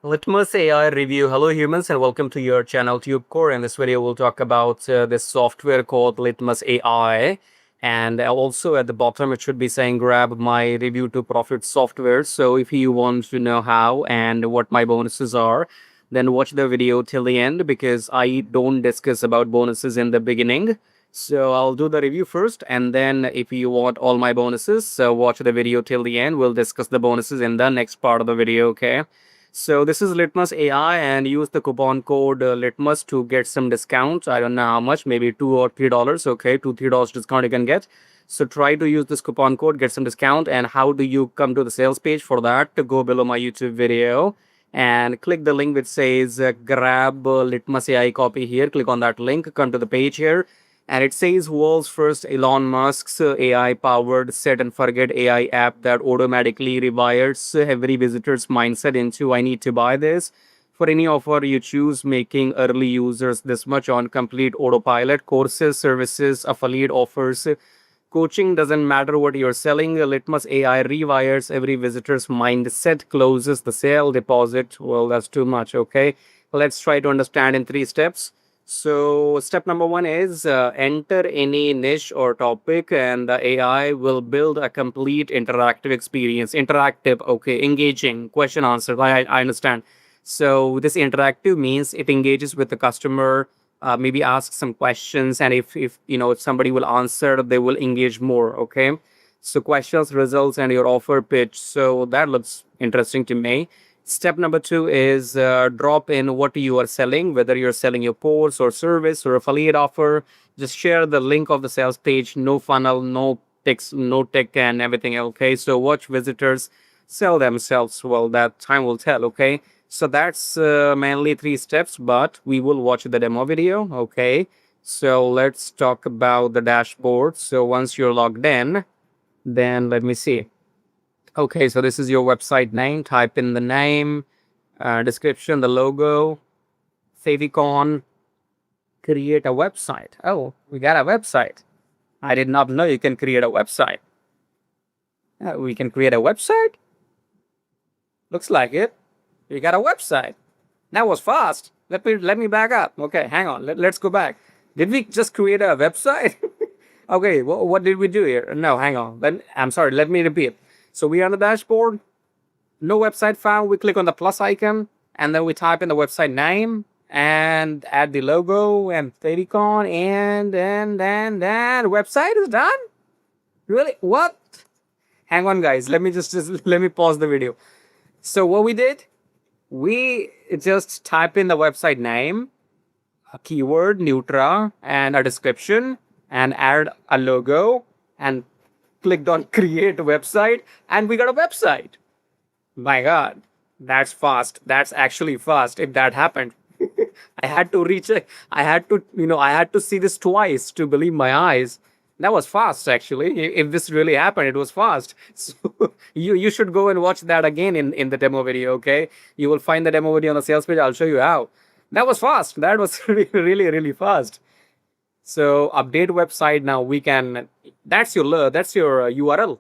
Litmus AI review. Hello humans and welcome to your channel TubeCore. In this video we'll talk about this software called Litmus AI, and also at the bottom it should be saying grab my Review2Profit software. So if you want to know how and what my bonuses are, then watch the video till the end because I don't discuss about bonuses in the beginning. So I'll do the review first, and then if you want all my bonuses, so watch the video till the end. We'll discuss the bonuses in the next part of the video, okay? So this is Litmus AI, and use the coupon code Litmus to get some discounts. I don't know how much, maybe $2 or $3. Okay, $2-3 discount you can get. So try to use this coupon code, get some discount. And how do you come to the sales page? For that, to go below my YouTube video and click the link which says grab Litmus AI copy here. Click on that link, come to the page here, and it says world's first Elon Musk's AI powered set and forget AI app that automatically rewires every visitor's mindset into I need to buy this. For any offer you choose, making early users this much on complete autopilot. Courses, services, affiliate offers, coaching, doesn't matter what you're selling. Litmus AI rewires every visitor's mindset, closes the sale, deposit. Well, that's too much, okay? Let's try to understand in 3 steps. So step number 1 is enter any niche or topic, and the AI will build a complete interactive experience. Interactive, okay, engaging, question answer. I understand. So this interactive means it engages with the customer, maybe ask some questions, and if somebody will answer, they will engage more. Okay, so questions, results, and your offer pitch. So that looks interesting to me. Step number 2 is drop in what you are selling, whether you're selling your course or service or affiliate offer. Just share the link of the sales page. No funnel, no text, no tech, and everything. Okay, so watch visitors sell themselves. Well, that time will tell. Okay, so that's mainly 3 steps, but we will watch the demo video. Okay, so let's talk about the dashboard. So once you're logged in, then let me see. Okay, so this is your website name. Type in the name, description, the logo, favicon, create a website. Oh, we got a website. I did not know you can create a website. We can create a website? Looks like it. We got a website. That was fast. Let me back up. Okay, hang on. Let's go back. Did we just create a website? Okay, what did we do here? No, hang on. I'm sorry. Let me repeat. So we are on the dashboard. No website found. We click on the plus icon, and then we type in the website name and add the logo and favicon, and then website is done. Really? What? Hang on, guys. Let me just let me pause the video. So what we did, we just type in the website name, a keyword, Nutra, and a description, and add a logo, and clicked on create website, and we got a website. My God, that's fast. That's actually fast. If that happened, I had to recheck. I had to see this twice to believe my eyes. That was fast, actually. If this really happened, it was fast. So you should go and watch that again in the demo video, okay? You will find the demo video on the sales page. I'll show you how. That was fast. That was really fast. So update website. Now we can, that's your URL.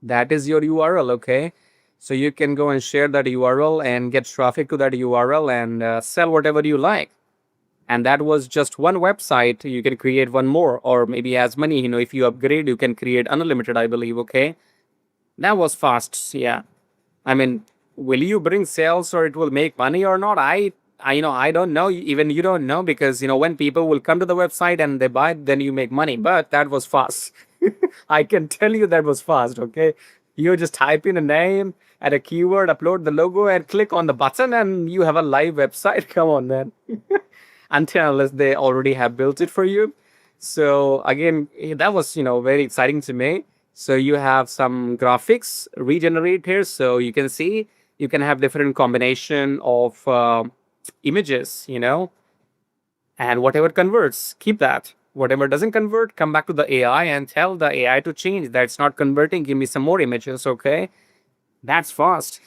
That is your URL, okay? So you can go and share that URL and get traffic to that URL and sell whatever you like. And that was just one website. You can create one more, or maybe as many. If you upgrade, you can create unlimited, I believe. Okay, that was fast. Yeah, I mean, will you bring sales or it will make money or not? I don't know. Even you don't know, because when people will come to the website and they buy, then you make money. But that was fast. I can tell you that was fast. Okay, you just type in a name and a keyword, upload the logo, and click on the button, and you have a live website. Come on, man. Unless they already have built it for you. So again, that was very exciting to me. So you have some graphics regenerate here, so you can see you can have different combination of images, and whatever converts, keep that. Whatever doesn't convert, come back to the AI and tell the AI to change. That's not converting, give me some more images. Okay, that's fast.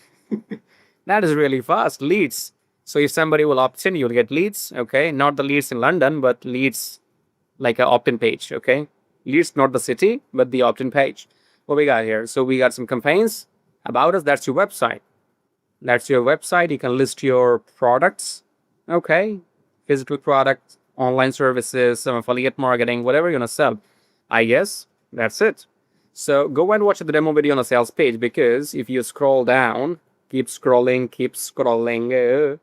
That is really fast. Leads. So if somebody will opt in, you'll get leads. Okay, not the leads in London, but leads like an opt-in page. Okay, leads, not the city, but the opt-in page. What we got here? So we got some campaigns about us. That's your website. That's your website. You can list your products. Okay. Physical products, online services, some affiliate marketing, whatever you're going to sell. I guess that's it. So go and watch the demo video on the sales page, because if you scroll down, keep scrolling, keep scrolling.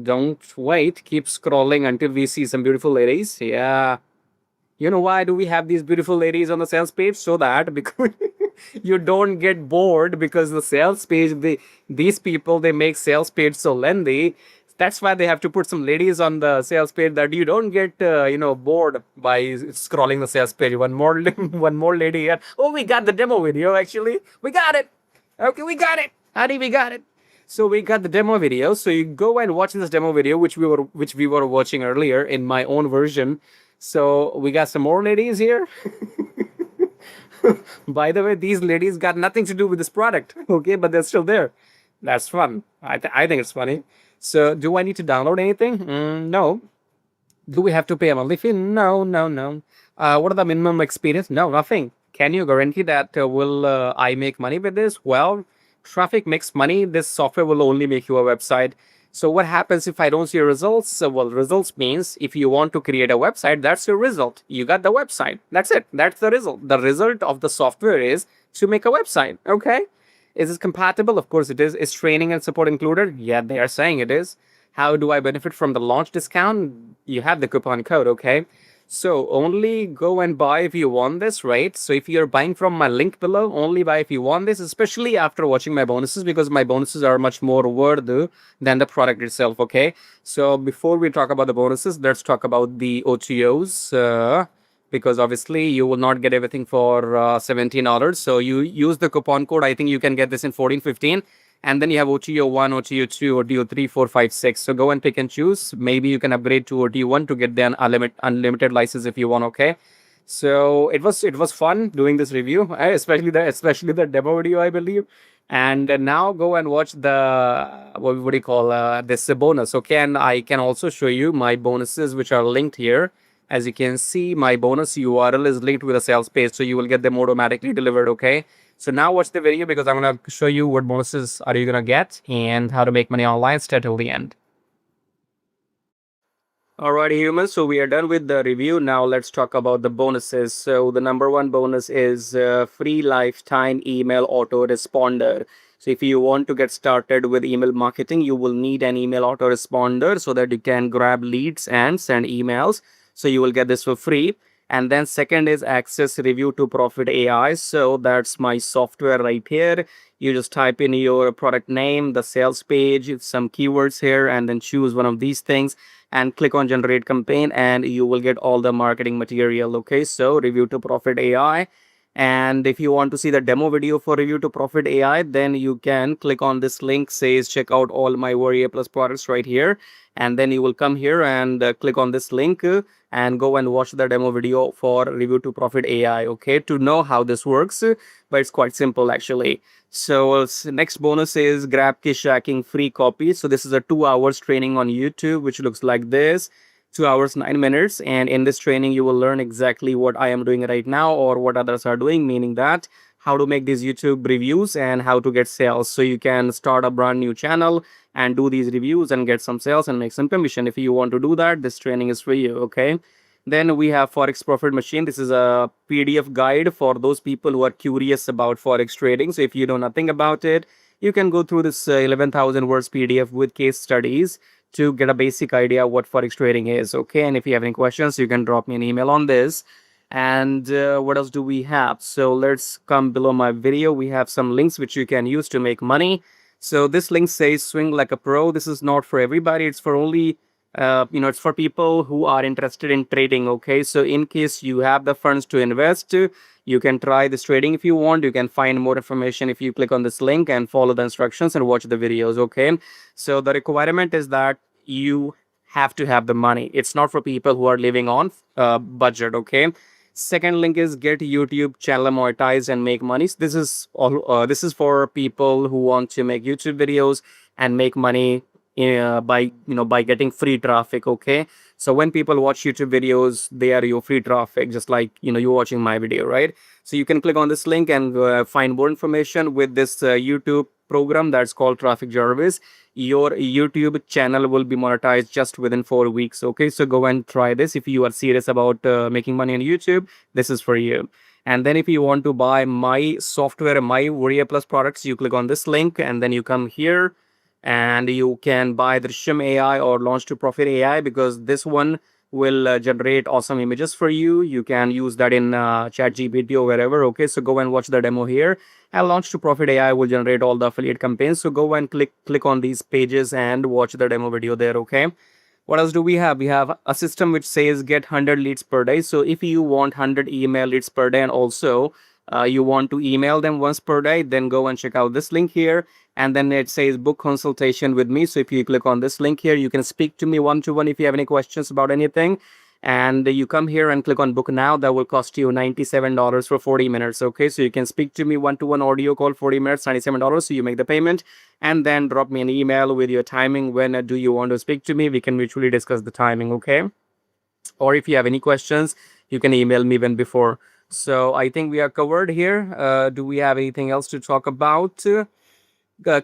Don't wait. Keep scrolling until we see some beautiful ladies. Yeah. You know why do we have these beautiful ladies on the sales page? So that because you don't get bored, because the sales page, these people, they make sales page so lengthy. That's why they have to put some ladies on the sales page, that you don't get bored by scrolling the sales page. One more one more lady here. Oh, we got the demo video. Actually, we got it. Okay, we got it. Honey, we got it. So we got the demo video. So you go and watch this demo video, which we were watching earlier in my own version. So we got some more ladies here. By the way, these ladies got nothing to do with this product, okay, but they're still there. That's fun. I think it's funny. So do I need to download anything? No. Do we have to pay a monthly fee? No, no, no. What are the minimum experience? No, nothing. Can you guarantee that will I make money with this? Well, traffic makes money. This software will only make you a website. So what happens if I don't see results? Well, results means if you want to create a website, that's your result. You got the website. That's it. That's the result. The result of the software is to make a website. Okay. Is it compatible? Of course it is. Is training and support included? Yeah, they are saying it is. How do I benefit from the launch discount? You have the coupon code, okay? So only go and buy if you want this, right? So if you're buying from my link below, only buy if you want this, especially after watching my bonuses, because my bonuses are much more worth than the product itself, okay? So before we talk about the bonuses, let's talk about the OTOs. Because obviously you will not get everything for $17. So you use the coupon code. I think you can get this in 14, 15. And then you have OTO 1, OTO 2, OTO 3, 4, 5, 6. So go and pick and choose. Maybe you can upgrade to OTO 1 to get the unlimited license if you want, okay? So it was fun doing this review, especially the demo video, I believe. And now go and watch the what do you call this bonus, okay? And I can also show you my bonuses, which are linked here. As you can see, my bonus URL is linked with a sales page, so you will get them automatically delivered, okay? So now watch the video, because I'm going to show you what bonuses are you going to get and how to make money online. Stay till the end. Alrighty, humans. So we are done with the review. Now let's talk about the bonuses. So the number one bonus is free lifetime email autoresponder. So if you want to get started with email marketing, you will need an email autoresponder so that you can grab leads and send emails. So you will get this for free. And then second is access Review2Profit AI. So that's my software right here. You just type in your product name, the sales page, some keywords here, and then choose one of these things and click on generate campaign, and you will get all the marketing material. Okay, so Review2Profit AI. And if you want to see the demo video for Review2Profit AI, then you can click on this link, says check out all my Warrior Plus products right here. And then you will come here and click on this link and go and watch the demo video for Review2Profit AI, okay, to know how this works. But it's quite simple actually. So next bonus is grab key tracking free copy. So this is a 2 hours training on YouTube, which looks like this. 2 hours 9 minutes, and in this training you will learn exactly what I am doing right now or what others are doing, meaning that how to make these YouTube reviews and how to get sales. So you can start a brand new channel and do these reviews and get some sales and make some commission. If you want to do that, this training is for you, okay? Then we have Forex Profit Machine. This is a PDF guide for those people who are curious about Forex trading. So if you know nothing about it, you can go through this 11,000 words PDF with case studies to get a basic idea what Forex trading is, okay? And if you have any questions, you can drop me an email on this. And what else do we have? So let's come below my video. We have some links which you can use to make money. So this link says swing like a pro. This is not for everybody. It's for only it's for people who are interested in trading, okay? So in case you have the funds to invest, you can try this trading if you want. You can find more information if you click on this link and follow the instructions and watch the videos, okay? So the requirement is that you have to have the money. It's not for people who are living on budget, okay? Second link is get YouTube channel monetized and make money. So this is all. This is for people who want to make YouTube videos and make money by getting free traffic, okay? So when people watch YouTube videos, they are your free traffic, just like you're watching my video, right? So you can click on this link and find more information with this YouTube program that's called Traffic Jarvis, your YouTube channel will be monetized just within 4 weeks. Okay, so go and try this. If you are serious about making money on YouTube, this is for you. And then if you want to buy my software, my Warrior Plus products, you click on this link and then you come here and you can buy the Shim AI or Launch to Profit AI, because this one will generate awesome images for you. You can use that in chat GPT or wherever. Okay, so go and watch the demo here, and Launch to Profit AI will generate all the affiliate campaigns. So go and click on these pages and watch the demo video there. Okay, what else do we have? We have a system which says get 100 leads per day. So if you want 100 email leads per day, and also you want to email them once per day, then go and check out this link here. And then it says book consultation with me. So if you click on this link here, you can speak to me one-to-one if you have any questions about anything. And you come here and click on book now. That will cost you $97 for 40 minutes. Okay, so you can speak to me one-to-one audio call, 40 minutes, $97. So you make the payment and then drop me an email with your timing. When do you want to speak to me? We can mutually discuss the timing. Okay, or if you have any questions, you can email me even before. So I think we are covered here. Do we have anything else to talk about?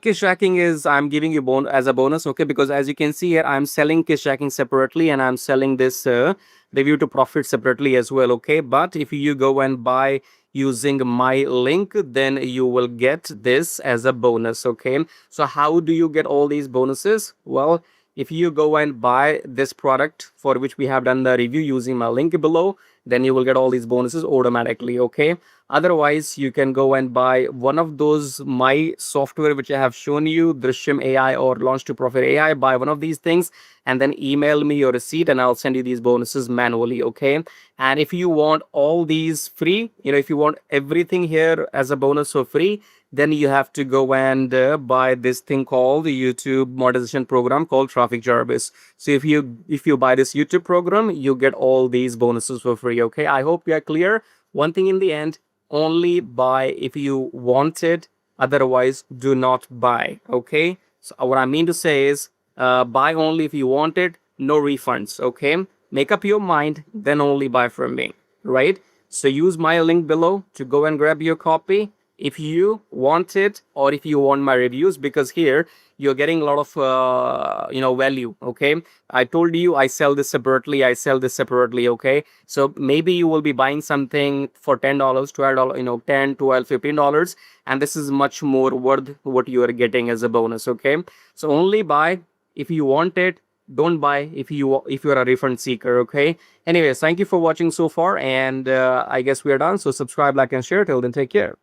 Kiss tracking is, I'm giving you as a bonus. Okay, because as you can see here, I'm selling kiss tracking separately and I'm selling this review to profit separately as well. Okay, but if you go and buy using my link, then you will get this as a bonus. Okay, so how do you get all these bonuses? Well, if you go and buy this product for which we have done the review using my link below, then you will get all these bonuses automatically. Okay, otherwise you can go and buy one of those my software which I have shown you, Drishyam AI or Launch to Profit AI. Buy one of these things and then email me your receipt and I'll send you these bonuses manually. Okay, and if you want all these free, if you want everything here as a bonus for free, then you have to go and buy this thing called the YouTube monetization program called Traffic Jarvis. So if you buy this YouTube program, you get all these bonuses for free. Okay, I hope you are clear. One thing in the end, only buy if you want it, otherwise do not buy. Okay, so what I mean to say is buy only if you want it, no refunds. Okay, make up your mind, then only buy from me, right? So use my link below to go and grab your copy if you want it, or if you want my reviews, because here you're getting a lot of value. Okay, I told you I sell this separately. Okay, so maybe you will be buying something for $10, $12, $10, $12, $15, and this is much more worth what you are getting as a bonus. Okay, so only buy if you want it, don't buy if you are a refund seeker. Okay, anyways, thank you for watching so far, and I guess we are done. So subscribe, like, and share. Till then, take care.